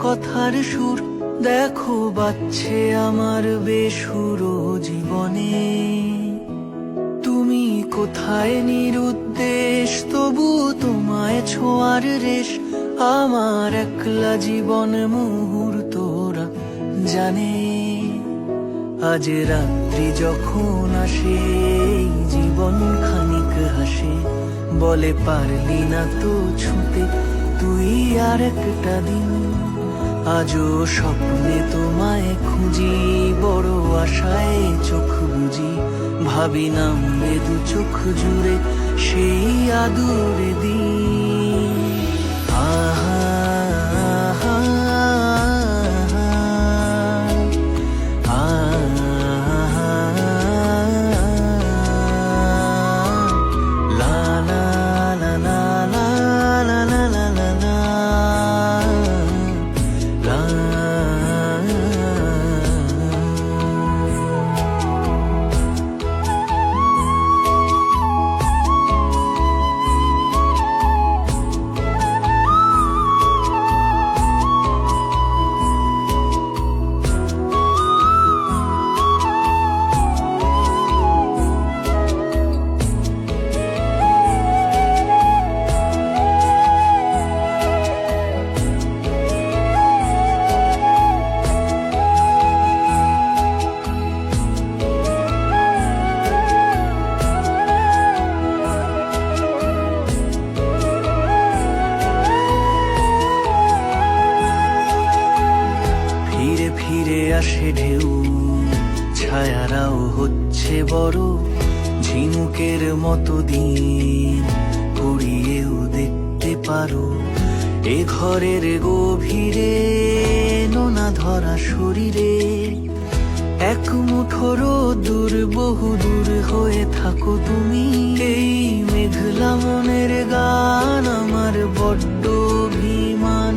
কথার সুর দেখো বাজছে আমার বেসুরো জীবনে। তুমি কোথায় নিরুদ্দেশ, তবু তোমায় ছোঁয়ার রেশ আমার একলা জীবন মুহূর্তরা জানে। আজ রাত্রি যখন আসে এই জীবন খানিক হাসে, বলে পারলি না তো ছুঁতে তুই আর একটা দিন। আজও স্বপ্নে তোমায় খুঁজি, বড় আশায় চোখ বুঝি, ভাবি নামবে দু চোখ জুড়ে সেই আদুরে দিন। আহা আহা আহা লা লা লা লা লা লা লা লা লা লা। ফিরে আসে ঢেউ, ছায়ারাও হচ্ছে বড়, ঝিনুকের মতো দিন কুড়িয়েও দেখতে পারো। এ ঘরের গভীরে নোনা ধরা শরীরে এক মুঠো রোদ্দুর বহু দূর হয়ে থাকো তুমি। এই মেঘলা মনের গান আমার বড্ড অভিমান,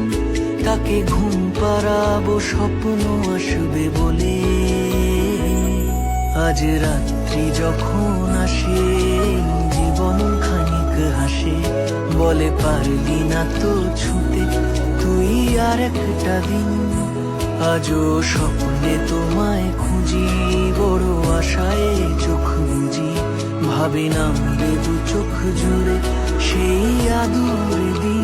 তাকে ঘুম পাড়াবো স্বপ্ন আসবে বলে। আজ রাত্রি যখন আসে জীবন খানিক হাসে, বলে পারলি না তো ছুঁতে তুই আর একটা দিন। আজও স্বপ্নে তোমায় খুঁজি, বড় আশায় চোখ বুঝি, ভাবি নামবে দু চোখ জুড়ে সেই আদুরে দিন।